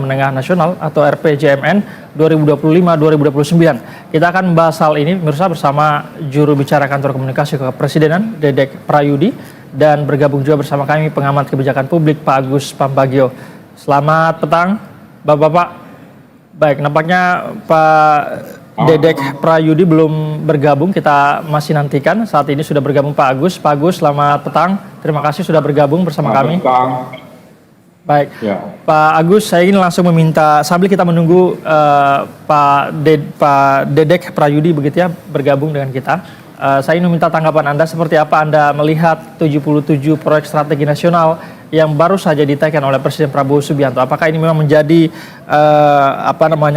Menengah Nasional atau RPJMN 2025-2029. Kita akan membahas hal ini pemirsa bersama juru bicara Kantor Komunikasi Kepresidenan Dedek Prayudi dan bergabung juga bersama kami pengamat kebijakan publik Pak Agus Pambagio. Selamat petang Bapak-bapak. Baik, nampaknya Pak Dedek Prayudi belum bergabung, kita masih nantikan. Saat ini sudah bergabung Pak Agus. Pak Agus, selamat petang. Terima kasih sudah bergabung bersama kami. Baik, ya. Pak Agus, saya ingin langsung meminta sambil kita menunggu Pak Dedek Prayudi begitu ya bergabung dengan kita. Saya ingin meminta tanggapan Anda seperti apa Anda melihat 77 proyek strategi nasional yang baru saja ditekan oleh Presiden Prabowo Subianto. Apakah ini memang menjadi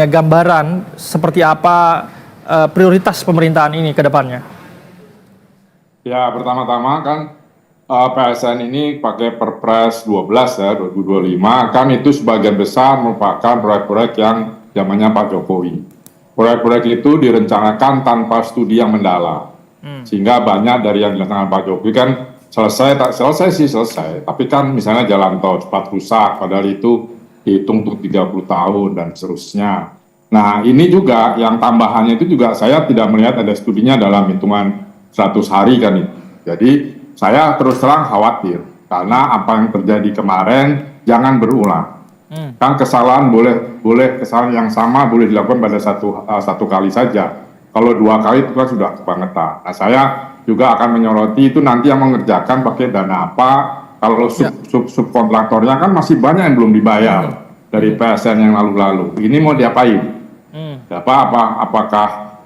gambaran seperti apa prioritas pemerintahan ini ke depannya? Ya, pertama-tama kan PSN ini pakai Perpres 12 ya 2025 kan itu sebagian besar merupakan proyek-proyek yang zamannya Pak Jokowi. Proyek-proyek itu direncanakan tanpa studi yang mendalam. Sehingga banyak dari yang dilaksanakan Pak Jokowi kan selesai, tapi kan misalnya jalan tol cepat rusak, padahal itu dihitung untuk 30 tahun dan seterusnya. Nah ini juga yang tambahannya itu juga saya tidak melihat ada studinya dalam hitungan 100 hari kan itu. Jadi saya terus terang khawatir karena apa yang terjadi kemarin jangan berulang. Kan kesalahan boleh kesalahan yang sama boleh dilakukan pada satu kali saja. Kalau 2 kali itu kan sudah kebangetan. Nah saya juga akan menyoroti itu nanti yang mengerjakan pakai dana apa. Kalau subkontraktornya kan masih banyak yang belum dibayar dari PSN yang lalu-lalu. Ini mau diapain? Apakah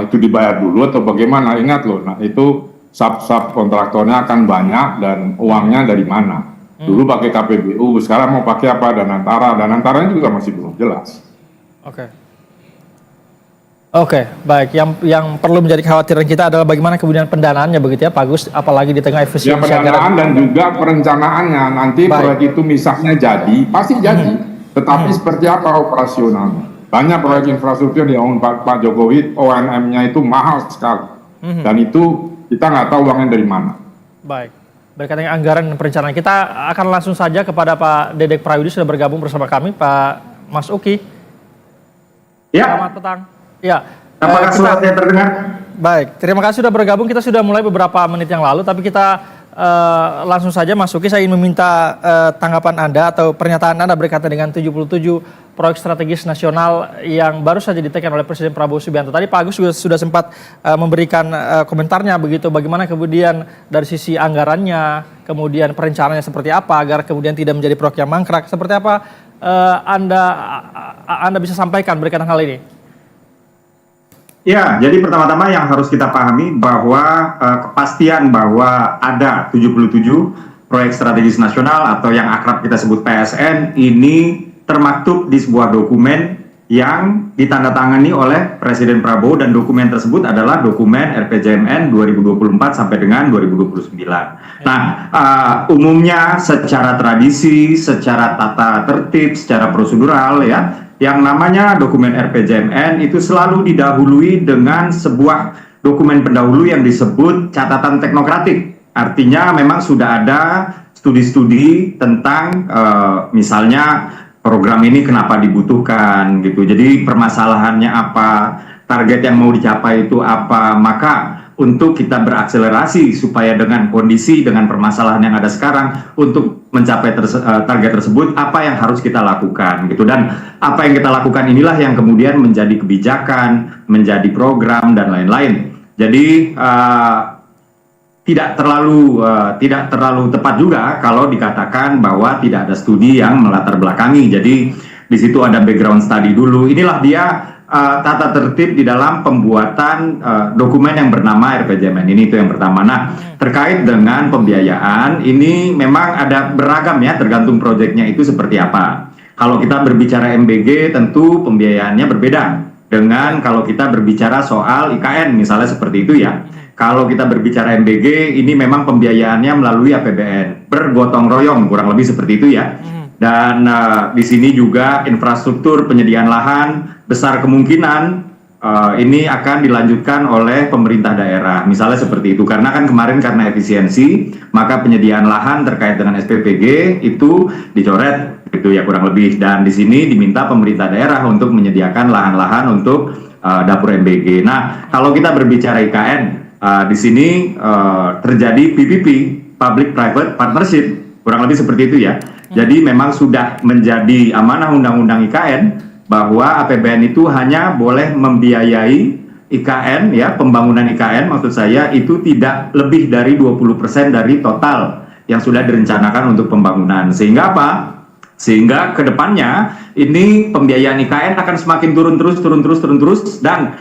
itu dibayar dulu atau bagaimana? Ingat loh, nah itu subkontraktornya akan banyak dan uangnya dari mana? Dulu pakai KPBU, sekarang mau pakai apa? Danantaranya juga masih belum jelas. Oke, baik. Yang perlu menjadi kekhawatiran kita adalah bagaimana kemudian pendanaannya begitu ya Pak Agus, apalagi di tengah efisiensi pendanaan dan juga perencanaannya. Nanti proyek itu misalnya pasti jadi. Tetapi seperti apa operasionalnya? Banyak proyek infrastruktur yang Pak Jokowi, ONM-nya itu mahal sekali. Dan itu kita nggak tahu uangnya dari mana. Baik. Berkaitan dengan anggaran dan perencanaan, kita akan langsung saja kepada Pak Dedek Prayudi sudah bergabung bersama kami, Pak Mas Uki. Ya. Selamat petang. Ya, apakah suaranya terdengar? Baik, terima kasih sudah bergabung. Kita sudah mulai beberapa menit yang lalu, tapi kita langsung saja Mas Uki, saya ingin meminta tanggapan Anda atau pernyataan Anda berkaitan dengan 77 proyek strategis nasional yang baru saja ditekan oleh Presiden Prabowo Subianto. Tadi Pak Agus sudah sempat memberikan komentarnya begitu, bagaimana kemudian dari sisi anggarannya, kemudian perencanaannya seperti apa agar kemudian tidak menjadi proyek yang mangkrak. Seperti apa Anda bisa sampaikan berkaitan hal ini? Ya, jadi pertama-tama yang harus kita pahami bahwa kepastian bahwa ada 77 proyek strategis nasional atau yang akrab kita sebut PSN ini termaktub di sebuah dokumen yang ditandatangani oleh Presiden Prabowo dan dokumen tersebut adalah dokumen RPJMN 2024 sampai dengan 2029. Nah, umumnya secara tradisi, secara tata tertib, secara prosedural ya, yang namanya dokumen RPJMN itu selalu didahului dengan sebuah dokumen pendahulu yang disebut catatan teknokratik. Artinya memang sudah ada studi-studi tentang misalnya program ini kenapa dibutuhkan gitu. Jadi permasalahannya apa, target yang mau dicapai itu apa, maka untuk kita berakselerasi supaya dengan kondisi, dengan permasalahan yang ada sekarang untuk mencapai target tersebut, apa yang harus kita lakukan gitu. Dan apa yang kita lakukan inilah yang kemudian menjadi kebijakan, menjadi program dan lain-lain. Jadi tidak terlalu tepat juga kalau dikatakan bahwa tidak ada studi yang melatar belakangi. Jadi di situ ada background study dulu. Inilah dia tata tertib di dalam pembuatan dokumen yang bernama RPJMN ini, itu yang pertama. Nah, terkait dengan pembiayaan ini memang ada beragam ya, tergantung proyeknya itu seperti apa. Kalau kita berbicara MBG tentu pembiayaannya berbeda dengan kalau kita berbicara soal IKN misalnya seperti itu ya. Kalau kita berbicara MBG ini memang pembiayaannya melalui APBN bergotong royong kurang lebih seperti itu ya. Dan di sini juga infrastruktur penyediaan lahan besar kemungkinan ini akan dilanjutkan oleh pemerintah daerah, misalnya seperti itu. Karena kan kemarin karena efisiensi, maka penyediaan lahan terkait dengan SPPG itu dicoret Itu ya kurang lebih. Dan di sini diminta pemerintah daerah untuk menyediakan lahan-lahan untuk dapur MBG. Nah, kalau kita berbicara IKN, di sini terjadi PPP, Public Private Partnership, kurang lebih seperti itu ya. Jadi memang sudah menjadi amanah Undang-Undang IKN bahwa APBN itu hanya boleh membiayai IKN ya, pembangunan IKN maksud saya itu tidak lebih dari 20% dari total yang sudah direncanakan untuk pembangunan. Sehingga apa? Sehingga ke depannya ini pembiayaan IKN akan semakin turun terus dan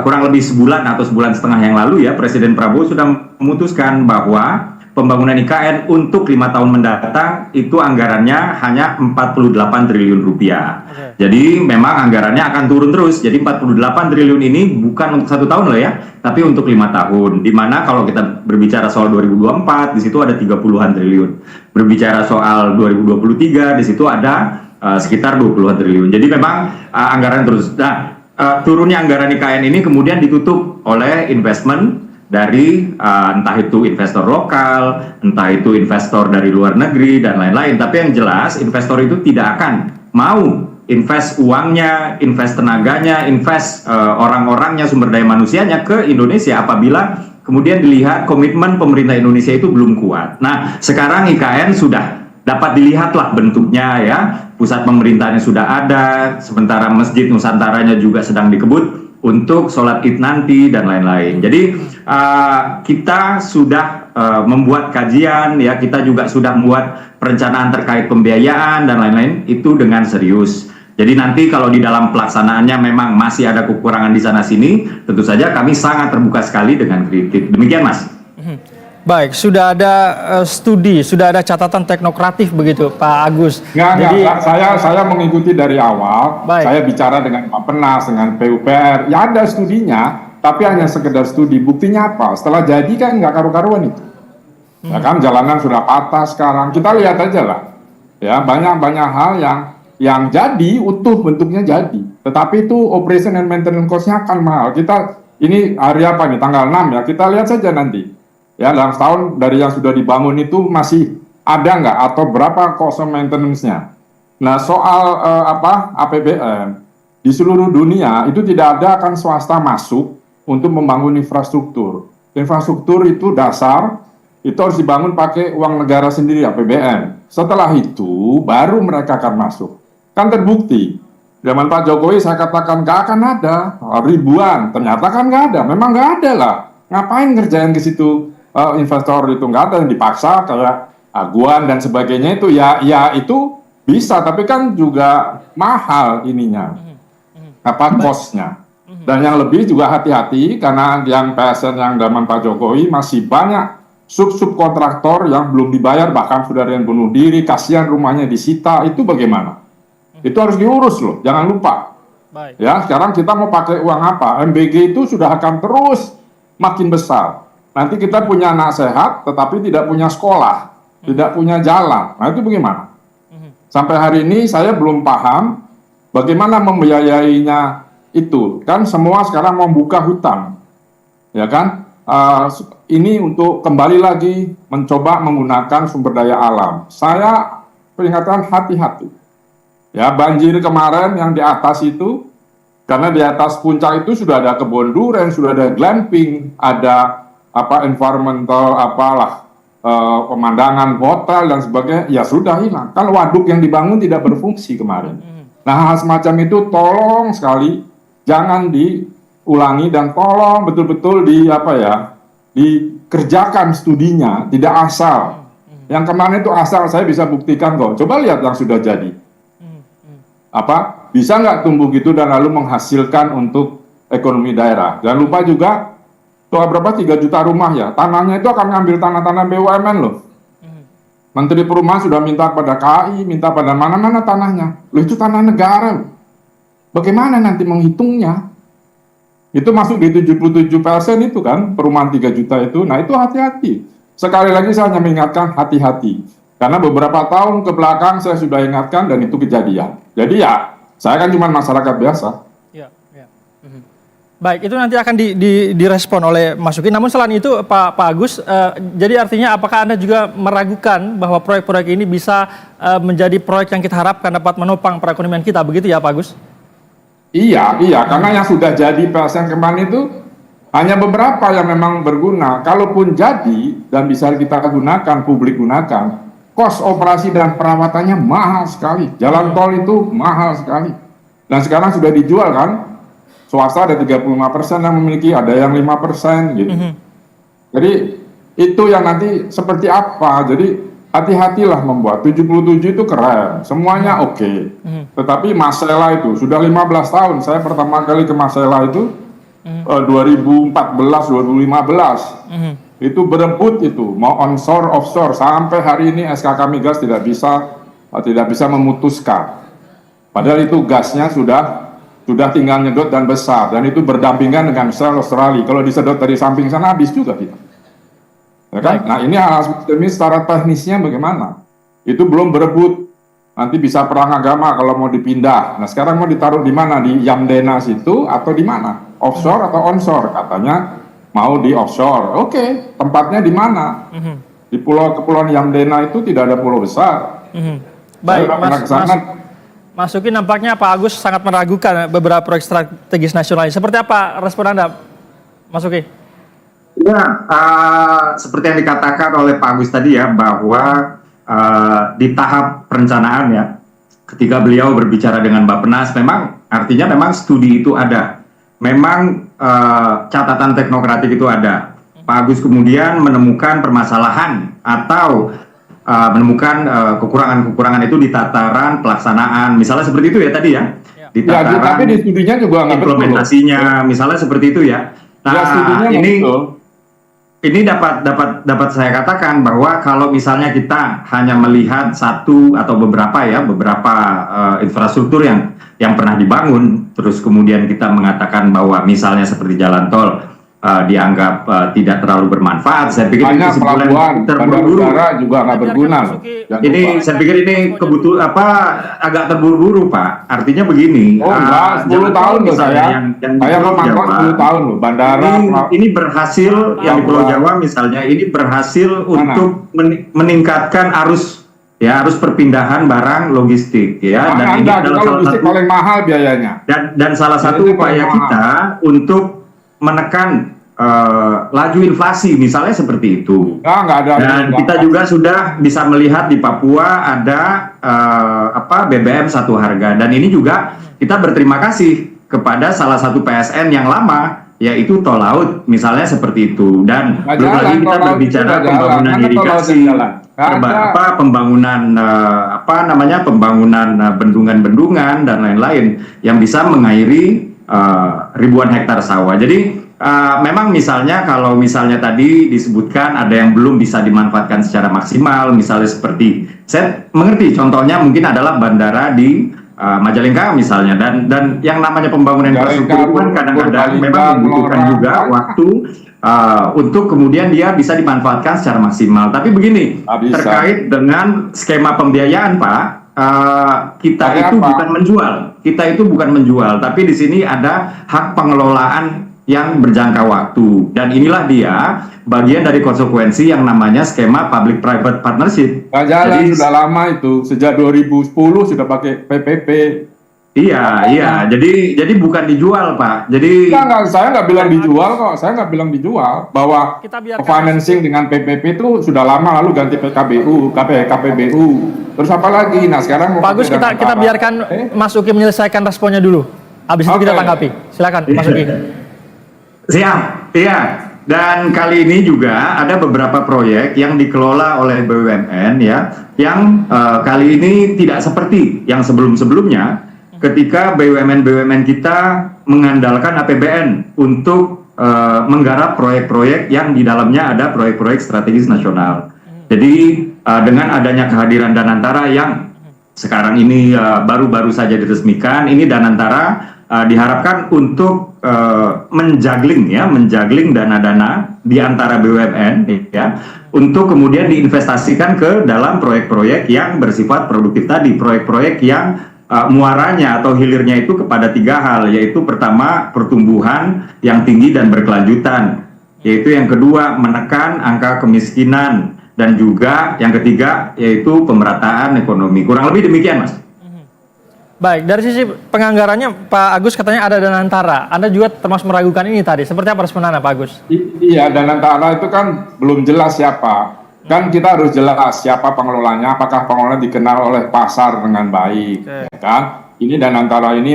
kurang lebih sebulan atau sebulan setengah yang lalu ya Presiden Prabowo sudah memutuskan bahwa pembangunan IKN untuk 5 tahun mendatang itu anggarannya hanya 48 triliun rupiah. Jadi memang anggarannya akan turun terus. Jadi 48 triliun ini bukan untuk 1 tahun loh ya, tapi untuk 5 tahun. Dimana kalau kita berbicara soal 2024 di situ ada 30-an triliun. Berbicara soal 2023 di situ ada sekitar 20-an triliun. Jadi memang anggaran terus. Nah, turunnya anggaran IKN ini kemudian ditutup oleh investment dari entah itu investor lokal, entah itu investor dari luar negeri dan lain-lain. Tapi yang jelas investor itu tidak akan mau invest uangnya, invest tenaganya, invest orang-orangnya, sumber daya manusianya ke Indonesia apabila kemudian dilihat komitmen pemerintah Indonesia itu belum kuat. Nah, sekarang IKN sudah dapat dilihatlah bentuknya ya, pusat pemerintahnya sudah ada, sementara Masjid Nusantaranya juga sedang dikebut untuk sholat id nanti dan lain-lain. Jadi kita sudah membuat kajian ya, kita juga sudah membuat perencanaan terkait pembiayaan dan lain-lain itu dengan serius. Jadi nanti kalau di dalam pelaksanaannya memang masih ada kekurangan di sana sini, tentu saja kami sangat terbuka sekali dengan kritik. Demikian Mas. Baik, sudah ada studi, sudah ada catatan teknokratif begitu, Pak Agus. Enggak, saya mengikuti dari awal. Baik. Saya bicara dengan Bappenas, dengan PUPR. Ya ada studinya, tapi hanya sekedar studi. Buktinya apa? Setelah jadi kan nggak karu-karuan itu. Ya kan, jalanan sudah patah sekarang. Kita lihat aja lah. Ya banyak hal yang jadi utuh bentuknya jadi. Tetapi itu operation and maintenance cost-nya akan mahal. Kita ini hari apa nih? Tanggal 6 ya. Kita lihat saja nanti. Ya, dalam setahun dari yang sudah dibangun itu masih ada nggak atau berapa cost maintenance-nya. Nah, soal APBN di seluruh dunia itu tidak ada akan swasta masuk untuk membangun infrastruktur. Infrastruktur itu dasar, itu harus dibangun pakai uang negara sendiri APBN. Setelah itu baru mereka akan masuk. Kan terbukti. Zaman Pak Jokowi saya katakan nggak akan ada ribuan, ternyata kan nggak ada. Memang nggak ada lah. Ngapain ngerjain ke situ? Investor itu nggak ada yang dipaksa kayak aguan dan sebagainya itu ya itu bisa tapi kan juga mahal ininya cost-nya. Dan yang lebih juga hati-hati karena yang PSN yang zaman Pak Jokowi masih banyak subkontraktor yang belum dibayar, bahkan sudah ada yang bunuh diri, kasihan rumahnya disita. Itu bagaimana? Itu harus diurus loh, jangan lupa. Baik. Ya, sekarang kita mau pakai uang apa? MBG itu sudah akan terus makin besar. Nanti kita punya anak sehat, tetapi tidak punya sekolah, tidak punya jalan. Nah itu bagaimana? Sampai hari ini saya belum paham bagaimana membiayainya itu. Kan semua sekarang membuka hutang, ya kan? Ini untuk kembali lagi mencoba menggunakan sumber daya alam. Saya peringatkan hati-hati. Ya, banjir kemarin yang di atas itu, karena di atas puncak itu sudah ada kebun durian, sudah ada glamping, ada environmental pemandangan hotel dan sebagainya, ya sudah hilang. Kan waduk yang dibangun tidak berfungsi kemarin. Nah, hal semacam itu tolong sekali jangan diulangi dan tolong betul-betul dikerjakan studinya, tidak asal. Yang kemarin itu asal, saya bisa buktikan kok. Coba lihat yang sudah jadi. Bisa nggak tumbuh gitu dan lalu menghasilkan untuk ekonomi daerah. Jangan lupa juga berapa 3 juta rumah ya, tanahnya itu akan ngambil tanah-tanah BUMN loh. Menteri Perumahan sudah minta pada KAI, minta pada mana-mana tanahnya. Loh itu tanah negara loh. Bagaimana nanti menghitungnya? Itu masuk di 77% itu kan, perumahan 3 juta itu. Nah itu hati-hati. Sekali lagi saya hanya mengingatkan hati-hati. Karena beberapa tahun ke belakang saya sudah ingatkan dan itu kejadian. Jadi ya, saya kan cuma masyarakat biasa. Baik, itu nanti akan direspon oleh Mas Uki. Namun selain itu Pak Agus, jadi artinya apakah Anda juga meragukan bahwa proyek-proyek ini bisa menjadi proyek yang kita harapkan dapat menopang perekonomian kita, begitu ya Pak Agus? Iya, karena yang sudah jadi PLSN kemarin itu hanya beberapa yang memang berguna. Kalaupun jadi dan bisa kita gunakan, publik gunakan, kos operasi dan perawatannya mahal sekali. Jalan tol itu mahal sekali. Dan sekarang sudah dijual kan? Swasta ada 35% yang memiliki, ada yang 5% gitu. Jadi itu yang nanti seperti apa. Jadi hati-hatilah membuat. 77 itu keren, semuanya oke. Tetapi Masela itu sudah 15 tahun. Saya pertama kali ke Masela itu 2014, 2015. Itu berebut itu, mau onshore, offshore. Sampai hari ini SKK Migas tidak bisa memutuskan. Padahal itu gasnya sudah tinggal nyedot dan besar, dan itu berdampingan dengan Shell Australia. Kalau disedot dari samping sana habis juga kita. Ya kan? Nah ini hal ini secara teknisnya bagaimana? Itu belum berebut. Nanti bisa perang agama kalau mau dipindah. Nah sekarang mau ditaruh di mana? Di Yamdena situ atau di mana? Offshore atau onshore? Katanya mau di offshore. Oke, tempatnya di mana? Di kepulauan Yamdena itu tidak ada pulau besar. Baik, Mas Uki, nampaknya Pak Agus sangat meragukan beberapa proyek strategis nasional. Seperti apa respon Anda, Mas Uki? Ya, seperti yang dikatakan oleh Pak Agus tadi ya, bahwa di tahap perencanaan ya, ketika beliau berbicara dengan Bappenas, memang artinya memang studi itu ada, memang catatan teknokratik itu ada. Pak Agus kemudian menemukan permasalahan atau menemukan kekurangan-kekurangan itu di tataran pelaksanaan, misalnya seperti itu ya tadi ya, di tataran tapi di studinya juga implementasinya, misalnya seperti itu ya. Nah, ini dapat saya katakan bahwa kalau misalnya kita hanya melihat satu atau beberapa infrastruktur yang pernah dibangun, terus kemudian kita mengatakan bahwa misalnya seperti jalan tol dianggap tidak terlalu bermanfaat, saya pikir ini kesimpulan terburu-buru juga nggak berguna. Ini saya pikir ini agak terburu-buru Pak. Artinya begini. 10 tahun loh saya memantau 10 tahun loh. Bandara ini berhasil yang di Pulau Jawa misalnya, ini berhasil untuk meningkatkan arus perpindahan barang logistik ya. Dan ini adalah salah satu paling mahal biayanya. Dan salah satu upaya kita untuk menekan laju inflasi misalnya seperti itu. Dan kita juga sudah bisa melihat di Papua ada BBM satu harga, dan ini juga kita berterima kasih kepada salah satu PSN yang lama, yaitu tol laut misalnya seperti itu. Dan belum lagi kita berbicara pembangunan irigasi, pembangunan bendungan-bendungan dan lain-lain yang bisa mengairi ribuan hektar sawah. Jadi memang misalnya kalau misalnya tadi disebutkan ada yang belum bisa dimanfaatkan secara maksimal, misalnya seperti saya mengerti contohnya mungkin adalah bandara di Majalengka misalnya, dan yang namanya pembangunan infrastruktur kan kadang-kadang memang membutuhkan juga waktu untuk kemudian dia bisa dimanfaatkan secara maksimal. Tapi begini, terkait dengan skema pembiayaan Pak, kita itu bukan menjual, tapi di sini ada hak pengelolaan yang berjangka waktu, dan inilah dia bagian dari konsekuensi yang namanya skema public private partnership. Jadi sudah lama itu, sejak 2010 sudah pakai PPP. Iya. Jadi bukan dijual Pak. Jadi saya nggak bilang dijual kok. Saya nggak bilang dijual. Bahwa financing dengan PPP itu sudah lama lalu ganti KPBU. Terus apa lagi? Nah sekarang Pak Agus, kita biarkan Mas Uki menyelesaikan responnya dulu. Habis itu kita tanggapi. Silakan Mas Uki. Siap, iya. Dan kali ini juga ada beberapa proyek yang dikelola oleh BUMN ya, yang kali ini tidak seperti yang sebelum-sebelumnya, ketika BUMN kita mengandalkan APBN untuk menggarap proyek-proyek yang di dalamnya ada proyek-proyek strategis nasional. Jadi dengan adanya kehadiran Danantara yang sekarang ini baru-baru saja diresmikan, ini Danantara diharapkan untuk menjagling dana-dana di antara BUMN ya, untuk kemudian diinvestasikan ke dalam proyek-proyek yang bersifat produktif tadi, proyek-proyek yang muaranya atau hilirnya itu kepada 3 hal, yaitu pertama pertumbuhan yang tinggi dan berkelanjutan, yaitu yang kedua menekan angka kemiskinan, dan juga yang ketiga yaitu pemerataan ekonomi. Kurang lebih demikian, Mas. Baik, dari sisi penganggarannya Pak Agus katanya ada Danantara. Anda juga termasuk meragukan ini tadi. Seperti apa respon Anda, Pak Agus? Iya, Danantara itu kan belum jelas siapa. Kan kita harus jelas siapa pengelolanya, apakah pengelola dikenal oleh pasar dengan baik, ya kan? Ini Danantara ini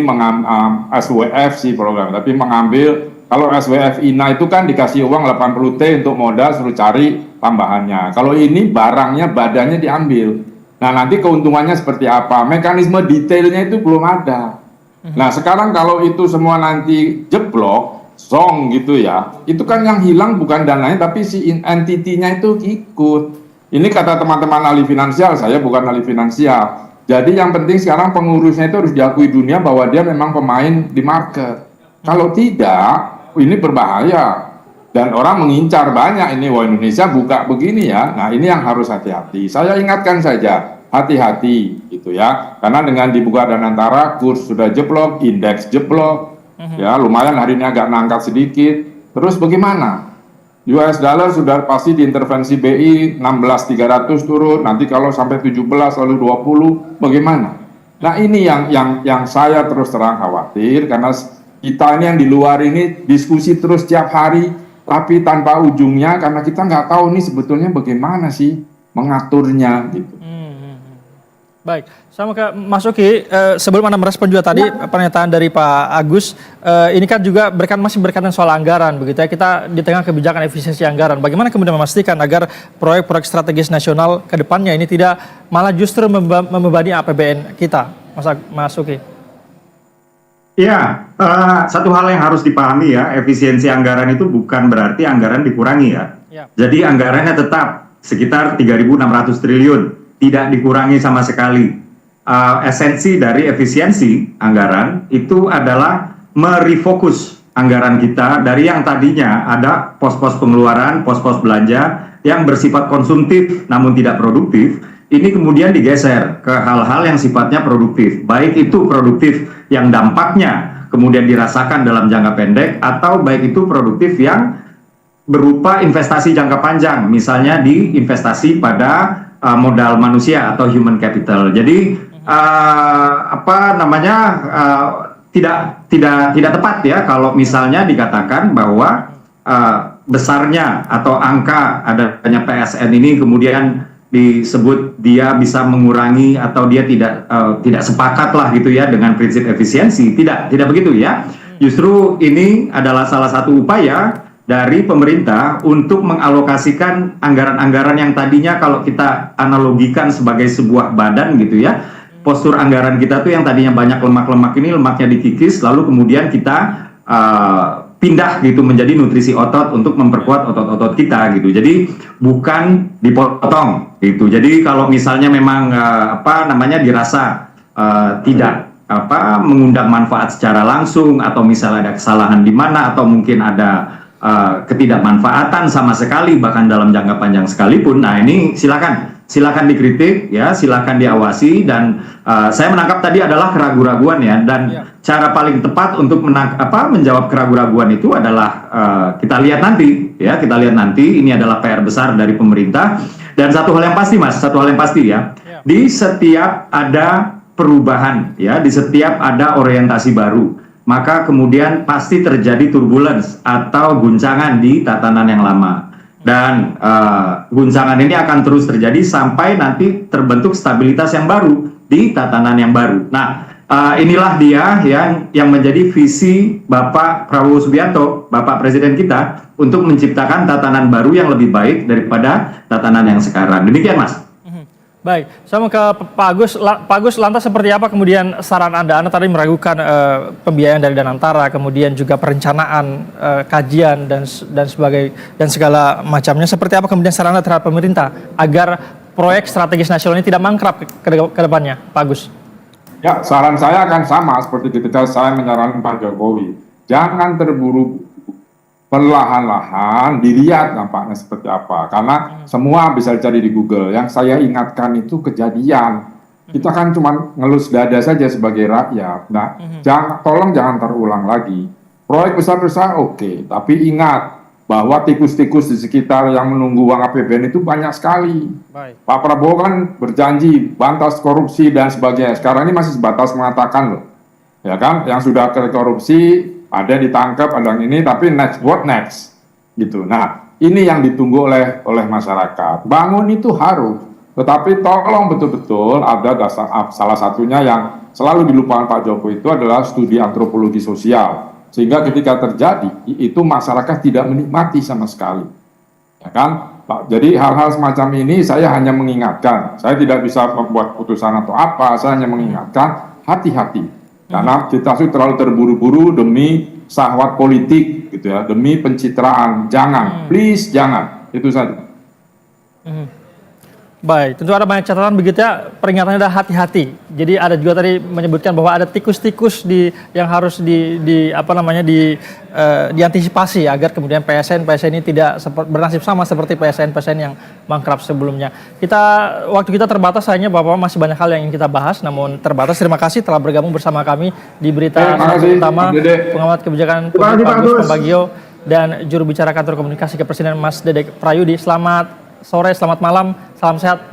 SWF sih program, tapi mengambil, kalau SWF INA itu kan dikasih uang 80T untuk modal, suruh cari tambahannya. Kalau ini barangnya, badannya diambil. Nah, nanti keuntungannya seperti apa? Mekanisme detailnya itu belum ada. Nah, sekarang kalau itu semua nanti jeblok, song gitu ya, itu kan yang hilang bukan dananya tapi si entity-nya itu ikut. Ini kata teman-teman ahli finansial, saya bukan ahli finansial. Jadi yang penting sekarang pengurusnya itu harus diakui dunia bahwa dia memang pemain di market. Kalau tidak, ini berbahaya. Dan orang mengincar banyak ini, wah Indonesia buka begini ya. Nah, ini yang harus hati-hati. Saya ingatkan saja, hati-hati gitu ya. Karena dengan dibuka Danantara, kurs sudah jeblok, indeks jeblok. Ya, lumayan hari ini agak nangkat sedikit. Terus bagaimana? US dollar sudah pasti diintervensi BI 16.300 turun, nanti kalau sampai 17 lalu 20 bagaimana? Nah, ini yang saya terus terang khawatir, karena kita ini yang di luar ini diskusi terus tiap hari tapi tanpa ujungnya, karena kita nggak tahu nih sebetulnya bagaimana sih mengaturnya gitu. Baik, sama ke Mas Uki, sebelum Anda merespon juga tadi pernyataan dari Pak Agus, ini kan juga masih berkaitan soal anggaran begitu ya, kita di tengah kebijakan efisiensi anggaran, bagaimana kemudian memastikan agar proyek-proyek strategis nasional ke depannya ini tidak malah justru membebani APBN kita, Mas Uki? Ya, satu hal yang harus dipahami ya, efisiensi anggaran itu bukan berarti anggaran dikurangi ya. Jadi anggarannya tetap sekitar 3.600 triliun. Tidak dikurangi sama sekali. Esensi dari efisiensi anggaran itu adalah merefokus anggaran kita dari yang tadinya ada pos-pos pengeluaran, pos-pos belanja yang bersifat konsumtif namun tidak produktif, ini kemudian digeser ke hal-hal yang sifatnya produktif. Baik itu produktif yang dampaknya kemudian dirasakan dalam jangka pendek, atau baik itu produktif yang berupa investasi jangka panjang, misalnya di investasi pada modal manusia atau human capital. Jadi tidak tepat ya kalau misalnya dikatakan bahwa besarnya atau angka adanya PSN ini kemudian disebut dia bisa mengurangi atau dia tidak sepakat lah gitu ya dengan prinsip efisiensi. Tidak begitu ya. Justru ini adalah salah satu upaya dari pemerintah untuk mengalokasikan anggaran-anggaran yang tadinya kalau kita analogikan sebagai sebuah badan gitu ya, postur anggaran kita tuh yang tadinya banyak lemak-lemak ini lemaknya dikikis, lalu kemudian kita pindah gitu menjadi nutrisi otot untuk memperkuat otot-otot kita gitu. Jadi bukan dipotong gitu. Jadi kalau misalnya memang dirasa tidak mengundang manfaat secara langsung, atau misalnya ada kesalahan di mana, atau mungkin ada ketidakmanfaatan sama sekali bahkan dalam jangka panjang sekalipun, nah ini silakan dikritik ya, silakan diawasi. Dan saya menangkap tadi adalah keraguan-raguan ya, dan cara paling tepat untuk menjawab keraguan-raguan itu adalah kita lihat nanti ya, ini adalah PR besar dari pemerintah. Dan satu hal yang pasti ya, di setiap ada perubahan ya, di setiap ada orientasi baru, maka kemudian pasti terjadi turbulence atau guncangan di tatanan yang lama. Dan guncangan ini akan terus terjadi sampai nanti terbentuk stabilitas yang baru di tatanan yang baru. Nah, inilah dia yang menjadi visi Bapak Prabowo Subianto, Bapak Presiden kita, untuk menciptakan tatanan baru yang lebih baik daripada tatanan yang sekarang. Demikian, Mas. Baik, saya mau ke Pak Agus. Pak Agus, lantas seperti apa kemudian saran Anda? Anda tadi meragukan pembiayaan dari Danantara, kemudian juga perencanaan, kajian dan segala macamnya. Seperti apa kemudian saran Anda terhadap pemerintah agar proyek strategis nasional ini tidak mangkrak ke depannya, Pak Agus? Ya, saran saya akan sama seperti ketika saya menyarankan Pak Jokowi. Jangan terburu, perlahan-lahan dilihat nampaknya seperti apa, karena semua bisa dicari di Google. Yang saya ingatkan itu kejadian Kita kan cuma ngelus dada saja sebagai rakyat. Nah, tolong jangan terulang lagi. Proyek besar-besar oke, tapi ingat bahwa tikus-tikus di sekitar yang menunggu uang APBN itu banyak sekali. Baik. Pak Prabowo kan berjanji bantas korupsi dan sebagainya. Sekarang ini masih sebatas mengatakan loh, ya kan? Yang sudah korupsi ada ditangkap, ada yang ini, tapi next what next, gitu. Nah, ini yang ditunggu oleh masyarakat. Bangun itu harus, tetapi tolong betul-betul ada dasar, salah satunya yang selalu dilupakan Pak Jokowi itu adalah studi antropologi sosial. Sehingga ketika terjadi, itu masyarakat tidak menikmati sama sekali. Ya kan? Pak, jadi hal-hal semacam ini saya hanya mengingatkan. Saya tidak bisa membuat putusan atau apa, saya hanya mengingatkan hati-hati. Karena kita sudah terlalu terburu-buru demi syahwat politik, gitu ya, demi pencitraan. Jangan, please jangan. Itu saja. Baik, tentu ada banyak catatan begitu ya, peringatannya adalah hati-hati. Jadi ada juga tadi menyebutkan bahwa ada tikus-tikus yang harus diantisipasi agar kemudian PSN ini tidak bernasib sama seperti PSN yang mangkrak sebelumnya. Waktu kita terbatas, hanya Bapak masih banyak hal yang ingin kita bahas, namun terbatas. Terima kasih telah bergabung bersama kami di berita utama, pengamat kebijakan publik Pak Agus Pambagio dan juru bicara kantor komunikasi kepresidenan Mas Dedek Prayudi. Selamat sore, selamat malam, salam sehat.